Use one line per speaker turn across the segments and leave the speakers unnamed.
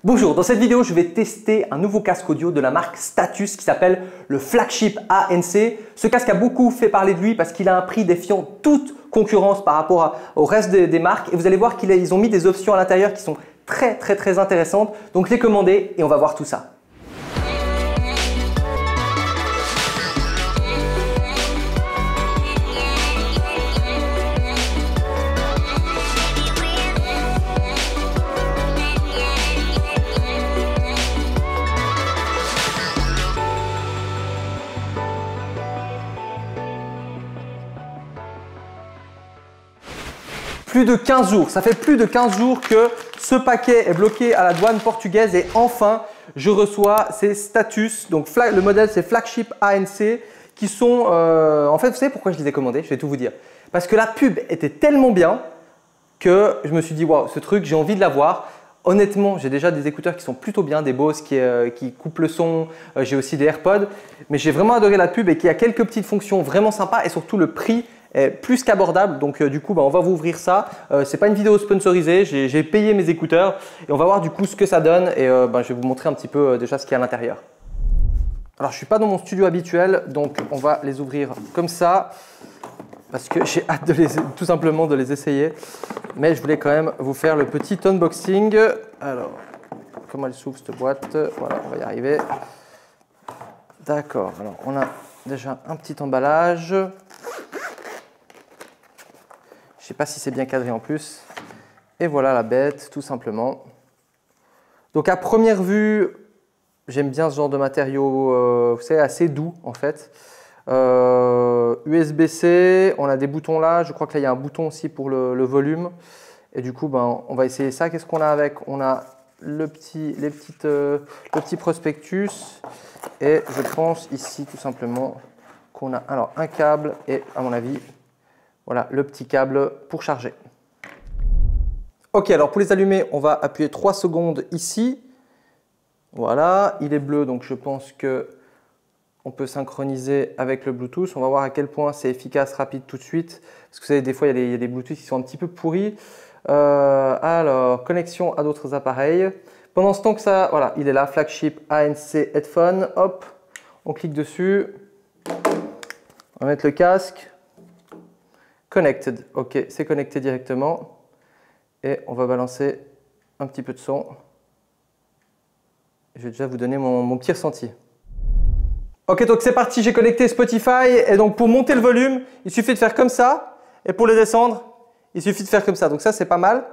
Bonjour, dans cette vidéo, je vais tester un nouveau casque audio de la marque Status qui s'appelle le Flagship ANC. Ce casque a beaucoup fait parler de lui parce qu'il a un prix défiant toute concurrence par rapport au reste des marques. Et vous allez voir qu'ils ont mis des options à l'intérieur qui sont très intéressantes. Donc je l'ai commandé et on va voir tout ça. Plus de 15 jours, ça fait plus de 15 jours que ce paquet est bloqué à la douane portugaise et enfin je reçois ces Status, donc le modèle c'est Flagship ANC qui sont, en fait vous savez pourquoi je les ai commandés? Je vais tout vous dire. Parce que la pub était tellement bien que je me suis dit waouh ce truc j'ai envie de l'avoir. Honnêtement j'ai déjà des écouteurs qui sont plutôt bien, des Bose qui coupent le son, j'ai aussi des AirPods, mais j'ai vraiment adoré la pub et qui a quelques petites fonctions vraiment sympas et surtout le prix est plus qu'abordable. Donc du coup on va vous ouvrir ça. C'est pas une vidéo sponsorisée, j'ai payé mes écouteurs et on va voir du coup ce que ça donne et je vais vous montrer un petit peu déjà ce qu'il y a à l'intérieur. Alors je suis pas dans mon studio habituel donc on va les ouvrir comme ça parce que j'ai hâte tout simplement de les essayer, mais je voulais quand même vous faire le petit unboxing. Alors comment elle s'ouvre cette boîte? Voilà, on va y arriver. D'accord, alors on a déjà un petit emballage. Je ne sais pas si c'est bien cadré en plus. Et voilà la bête, tout simplement. Donc à première vue, j'aime bien ce genre de matériau, vous savez, assez doux en fait. USB-C, on a des boutons là. Je crois que là, il y a un bouton aussi pour le volume. Et du coup, on va essayer ça. Qu'est-ce qu'on a avec? On a le petit prospectus. Et je pense ici tout simplement qu'on a alors un câble et à mon avis, voilà le petit câble pour charger. Ok, alors pour les allumer, on va appuyer 3 secondes ici. Voilà, il est bleu, donc je pense que on peut synchroniser avec le Bluetooth. On va voir à quel point c'est efficace, rapide tout de suite. Parce que vous savez, des fois, il y a des Bluetooth qui sont un petit peu pourris. Alors, connexion à d'autres appareils. Pendant ce temps que ça, voilà, il est là, Flagship ANC Headphone. Hop, on clique dessus. On va mettre le casque. Connected, ok, c'est connecté directement et on va balancer un petit peu de son. Je vais déjà vous donner mon petit ressenti. Ok, donc c'est parti, j'ai connecté Spotify et donc pour monter le volume, il suffit de faire comme ça et pour le descendre, il suffit de faire comme ça. Donc ça, c'est pas mal.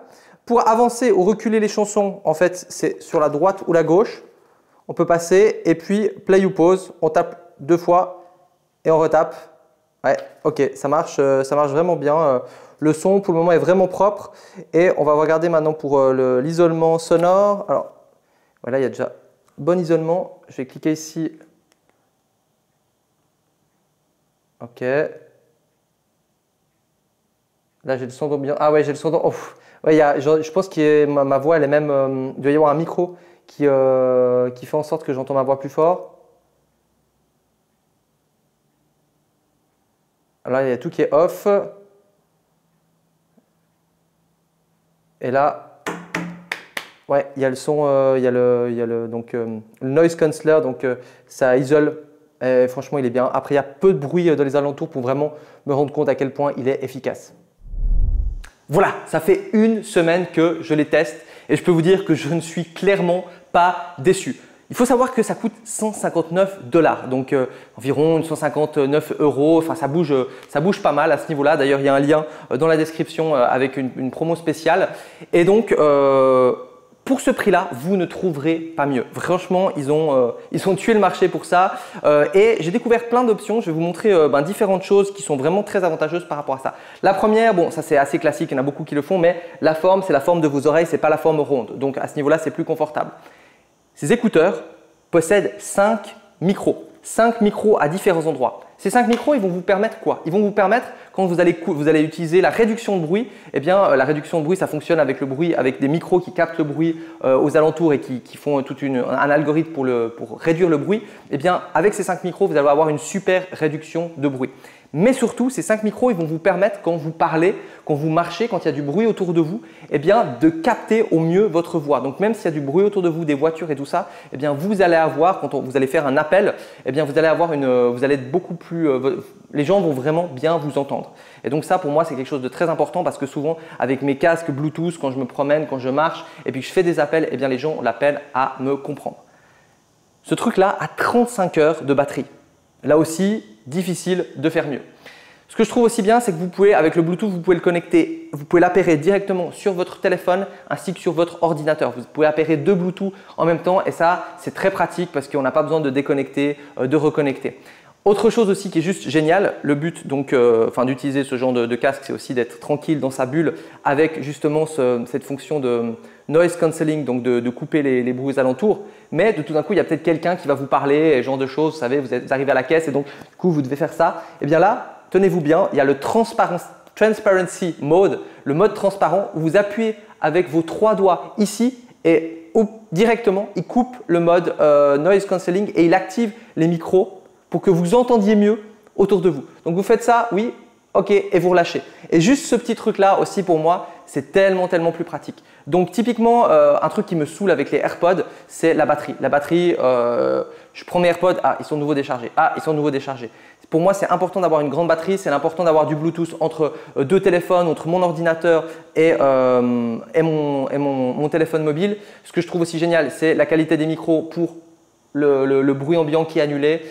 Pour avancer ou reculer les chansons, en fait, c'est sur la droite ou la gauche. On peut passer et puis play ou pause, on tape 2 fois et on retape. Ouais, ok, ça marche vraiment bien. Le son pour le moment est vraiment propre et on va regarder maintenant pour l'isolement sonore. Alors voilà, il y a déjà bon isolement. Je vais cliquer ici. Ok. Là j'ai le son d'ambiance. Ah ouais, j'ai le son d'ambiance. Oh. Ouais, je pense que ma voix elle est même. Il doit y avoir un micro qui fait en sorte que j'entends ma voix plus fort. Là, il y a tout qui est off. Et là, ouais, il y a le son, il y a le noise canceller, donc ça isole. Et franchement, il est bien. Après, il y a peu de bruit dans les alentours pour vraiment me rendre compte à quel point il est efficace. Voilà, ça fait une semaine que je les teste et je peux vous dire que je ne suis clairement pas déçu. Il faut savoir que ça coûte 159 $, donc environ 159 €. Enfin, ça bouge pas mal à ce niveau-là. D'ailleurs, il y a un lien dans la description avec une promo spéciale. Et donc, pour ce prix-là, vous ne trouverez pas mieux. Franchement, ils ont tué le marché pour ça. Et j'ai découvert plein d'options. Je vais vous montrer différentes choses qui sont vraiment très avantageuses par rapport à ça. La première, bon, ça c'est assez classique, il y en a beaucoup qui le font, mais la forme, c'est la forme de vos oreilles, c'est pas la forme ronde. Donc, à ce niveau-là, c'est plus confortable. Ces écouteurs possèdent 5 micros. 5 micros à différents endroits. Ces 5 micros, ils vont vous permettre quoi? Ils vont vous permettre, quand vous allez utiliser la réduction de bruit, eh bien, la réduction de bruit, ça fonctionne avec le bruit, avec des micros qui captent le bruit aux alentours et qui font un algorithme pour réduire le bruit. Eh bien, avec ces 5 micros, vous allez avoir une super réduction de bruit. Mais surtout, ces 5 micros, ils vont vous permettre, quand vous parlez, quand vous marchez, quand il y a du bruit autour de vous, eh bien, de capter au mieux votre voix. Donc, même s'il y a du bruit autour de vous, des voitures et tout ça, eh bien, vous allez avoir, quand vous allez faire un appel, eh bien, vous allez être beaucoup plus… les gens vont vraiment bien vous entendre. Et donc ça, pour moi, c'est quelque chose de très important parce que souvent, avec mes casques Bluetooth, quand je me promène, quand je marche et puis que je fais des appels, eh bien, les gens ont la peine à me comprendre. Ce truc-là a 35 heures de batterie. Là aussi, difficile de faire mieux. Ce que je trouve aussi bien, c'est que vous pouvez, avec le Bluetooth, vous pouvez le connecter, vous pouvez l'appairer directement sur votre téléphone ainsi que sur votre ordinateur. Vous pouvez appairer 2 Bluetooth en même temps et ça, c'est très pratique parce qu'on n'a pas besoin de déconnecter, de reconnecter. Autre chose aussi qui est juste génial, le but donc, d'utiliser ce genre de casque, c'est aussi d'être tranquille dans sa bulle avec justement cette fonction de noise cancelling, donc de couper les bruits alentours. Mais de tout d'un coup, il y a peut-être quelqu'un qui va vous parler, et ce genre de choses, vous savez, vous arrivez à la caisse et donc du coup, vous devez faire ça. Et bien là, tenez-vous bien, il y a le Transparency Mode, le mode transparent où vous appuyez avec vos 3 doigts ici et directement, il coupe le mode noise cancelling et il active les micros pour que vous entendiez mieux autour de vous. Donc vous faites ça, oui, ok, et vous relâchez. Et juste ce petit truc-là aussi pour moi, c'est tellement plus pratique. Donc typiquement, un truc qui me saoule avec les AirPods, c'est la batterie. La batterie, je prends mes AirPods, ah, ils sont de nouveau déchargés. Ah, ils sont de nouveau déchargés. Pour moi, c'est important d'avoir une grande batterie, c'est important d'avoir du Bluetooth entre 2 téléphones, entre mon ordinateur et mon téléphone mobile. Ce que je trouve aussi génial, c'est la qualité des micros pour le bruit ambiant qui est annulé.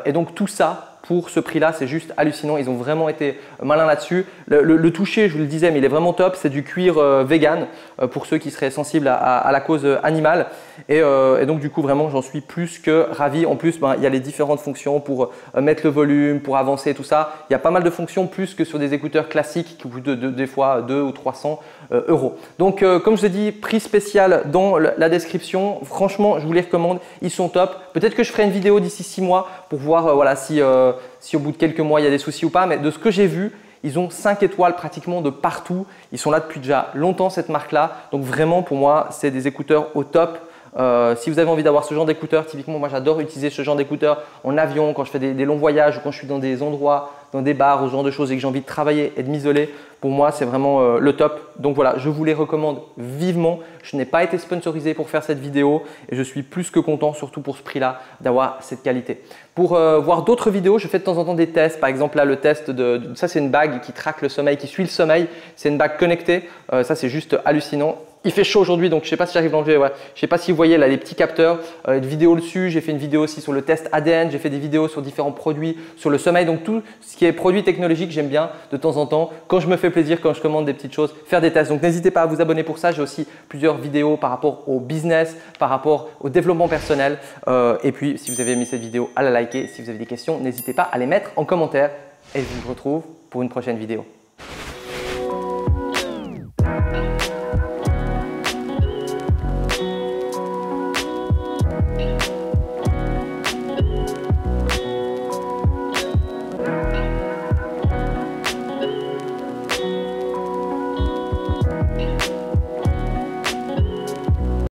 Et donc tout ça, pour ce prix-là, c'est juste hallucinant. Ils ont vraiment été malins là-dessus. Le toucher, je vous le disais, mais il est vraiment top. C'est du cuir vegan pour ceux qui seraient sensibles à la cause animale. Et donc du coup, vraiment, j'en suis plus que ravi. En plus, il y a les différentes fonctions pour mettre le volume, pour avancer, tout ça. Il y a pas mal de fonctions plus que sur des écouteurs classiques qui coûtent des fois 200 ou 300 euros. Donc, comme je vous ai dit, prix spécial dans la description. Franchement, je vous les recommande. Ils sont top. Peut-être que je ferai une vidéo d'ici 6 mois pour voir voilà, si au bout de quelques mois, il y a des soucis ou pas. Mais de ce que j'ai vu, ils ont 5 étoiles pratiquement de partout. Ils sont là depuis déjà longtemps, cette marque-là. Donc vraiment, pour moi, c'est des écouteurs au top. Si vous avez envie d'avoir ce genre d'écouteurs, typiquement, moi j'adore utiliser ce genre d'écouteurs en avion, quand je fais des longs voyages ou quand je suis dans des endroits, dans des bars ou ce genre de choses et que j'ai envie de travailler et de m'isoler. Pour moi, c'est vraiment le top. Donc voilà, je vous les recommande vivement. Je n'ai pas été sponsorisé pour faire cette vidéo et je suis plus que content, surtout pour ce prix-là, d'avoir cette qualité. Pour voir d'autres vidéos, je fais de temps en temps des tests. Par exemple, là, le test ça, c'est une bague qui traque le sommeil, qui suit le sommeil. C'est une bague connectée. Ça, c'est juste hallucinant. Il fait chaud aujourd'hui, donc je ne sais pas si j'arrive à l'enlever. Ouais. Je ne sais pas si vous voyez là les petits capteurs, une vidéo dessus. J'ai fait une vidéo aussi sur le test ADN. J'ai fait des vidéos sur différents produits, sur le sommeil. Donc tout ce qui est produits technologiques, j'aime bien de temps en temps, quand je me fais plaisir, quand je commande des petites choses, faire des tests. Donc n'hésitez pas à vous abonner pour ça. J'ai aussi plusieurs vidéos par rapport au business, par rapport au développement personnel. Et puis, si vous avez aimé cette vidéo, à la liker. Si vous avez des questions, n'hésitez pas à les mettre en commentaire. Et je vous retrouve pour une prochaine vidéo.